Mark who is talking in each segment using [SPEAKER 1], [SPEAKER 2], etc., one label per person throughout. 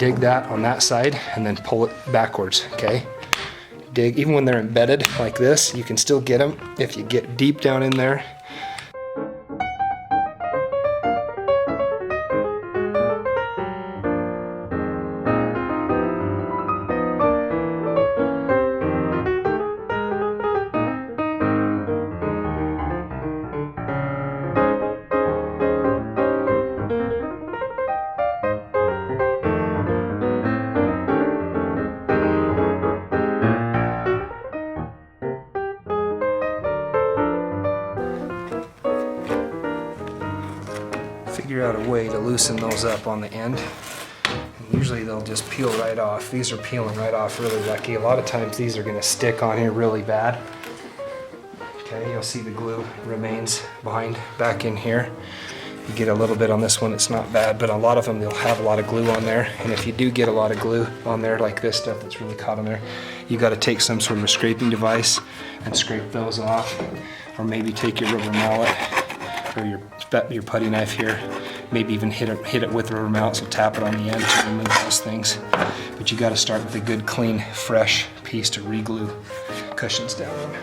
[SPEAKER 1] dig that on that side and then pull it backwards, okay? Dig, even when they're embedded like this, you can still get them if you get deep down in there. Figure out a way to loosen those up on the end. And usually they'll just peel right off. These are peeling right off really lucky. A lot of times these are going to stick on here really bad. Okay, you'll see the glue remains back in here. You get a little bit on this one, it's not bad, but a lot of them, they'll have a lot of glue on there. And if you do get a lot of glue on there, like this stuff that's really caught on there, you got to take some sort of a scraping device and scrape those off. Or maybe take your rubber mallet or your putty knife here, maybe even hit it with a rubber mallet, so tap it on the end to remove those things. But you got to start with a good, clean, fresh piece to re-glue cushions down on.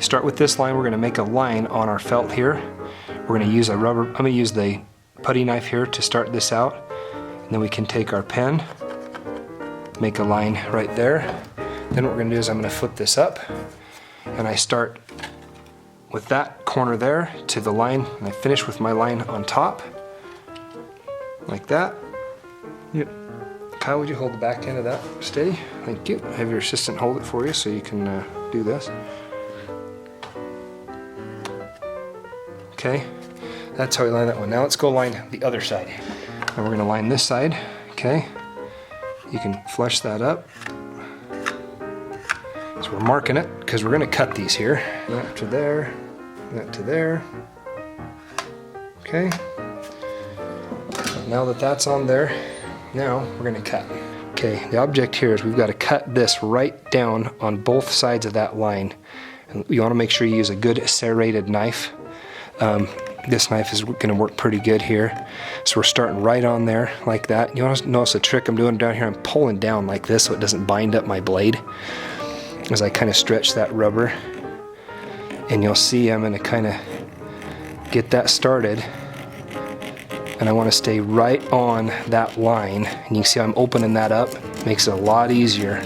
[SPEAKER 1] Start with this line. We're going to make a line on our felt here. We're going to use I'm going to use the putty knife here to start this out. And then we can take our pen, make a line right there. Then what we're going to do is I'm going to flip this up, and I start with that corner there to the line, and I finish with my line on top, like that. Yep. Kyle, would you hold the back end of that steady? Thank you. Have your assistant hold it for you so you can do this. Okay, that's how we line that one. Now let's go line the other side. And we're going to line this side, okay? You can flush that up. So we're marking it because we're going to cut these here. That to there, that to there. Okay. Now that that's on there, now we're going to cut. Okay, the object here is we've got to cut this right down on both sides of that line. And you want to make sure you use a good serrated knife. This knife is going to work pretty good here. So we're starting right on there like that. You want to notice the trick I'm doing down here? I'm pulling down like this so it doesn't bind up my blade as I kind of stretch that rubber. And you'll see I'm going to kind of get that started. And I want to stay right on that line. And you can see I'm opening that up. Makes it a lot easier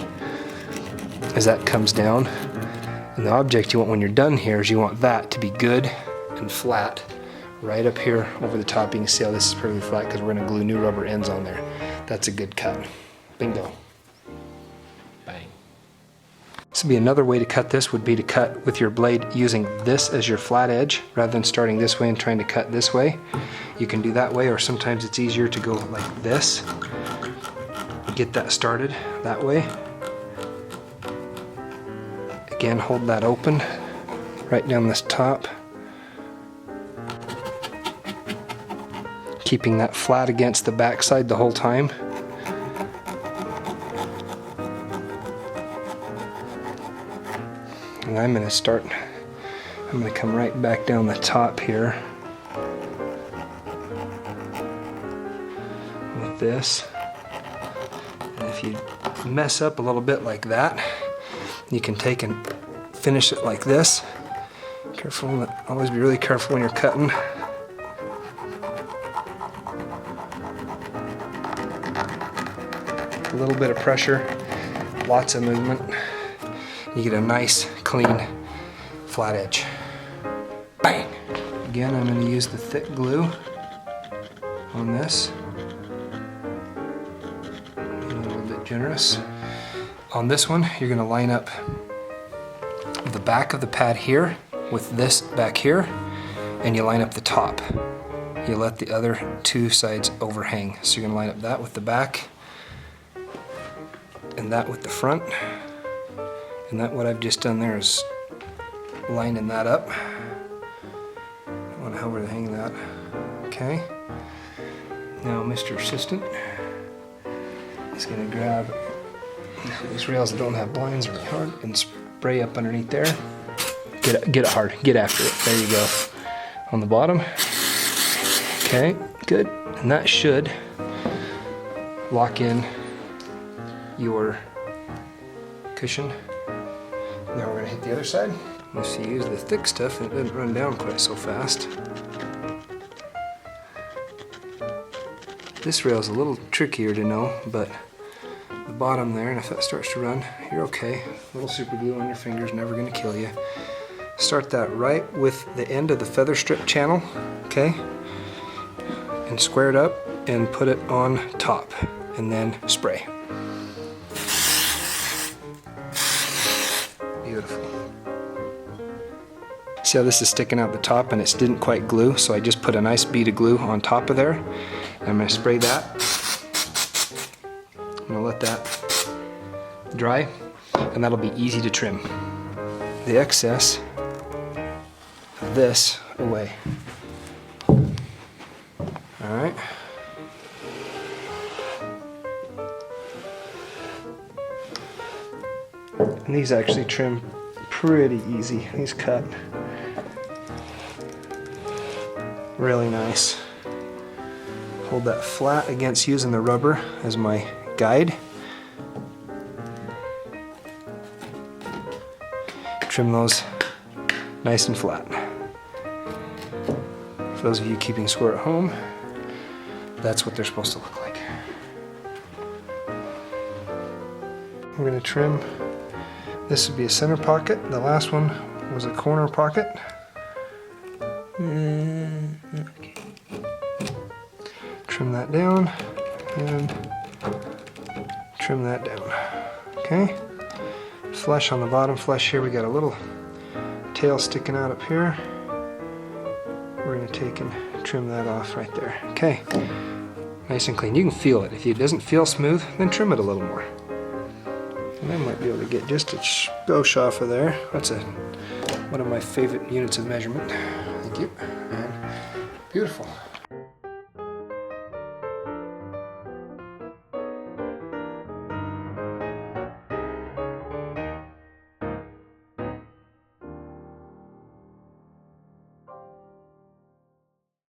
[SPEAKER 1] as that comes down. And the object you want when you're done here is you want that to be good and flat right up here over the top. You can see how this is perfectly flat because we're going to glue new rubber ends on there. That's a good cut. Bingo. Bang. This would be another way to cut this, would be to cut with your blade using this as your flat edge rather than starting this way and trying to cut this way. You can do that way, or sometimes it's easier to go like this. Get that started that way. Again, hold that open right down this top. Keeping that flat against the backside the whole time. And I'm going to come right back down the top here with this. And if you mess up a little bit like that, you can take and finish it like this. Careful, always be really careful when you're cutting. A little bit of pressure, lots of movement. You get a nice, clean, flat edge. Bang! Again, I'm going to use the thick glue on this. Being a little bit generous. On this one, you're going to line up the back of the pad here with this back here, and you line up the top. You let the other two sides overhang. So you're going to line up that with the back, and that with the front. And that, what I've just done there is lining that up. I want to help her to hang that. Okay. Now Mr. Assistant is going to grab these rails that don't have blinds really hard and spray up underneath there. Get it hard. Get after it. There you go. On the bottom. Okay, good. And that should lock in your cushion. Now we're going to hit the other side. Once you use the thick stuff, it doesn't run down quite so fast. This rail is a little trickier to know, but the bottom there, and if that starts to run, you're okay. A little super glue on your fingers, never going to kill you. Start that right with the end of the Featherstrip channel, okay? And square it up and put it on top, and then spray. Beautiful. See how this is sticking out the top and it didn't quite glue, so I just put a nice bead of glue on top of there. I'm going to spray that. I'm going to let that dry, and that'll be easy to trim the excess of this away. Alright. And these actually trim pretty easy. These cut really nice. Hold that flat against using the rubber as my guide. Trim those nice and flat. For those of you keeping score at home, that's what they're supposed to look like. We're going to trim. This would be a center pocket. The last one was a corner pocket. Okay. Trim that down and trim that down. Okay. Flush on the bottom, flush here. We got a little tail sticking out up here. We're going to take and trim that off right there. Okay. Nice and clean. You can feel it. If it doesn't feel smooth, then trim it a little more. And I might be able to get just a skosh off of there. That's one of my favorite units of measurement. Thank you. And beautiful.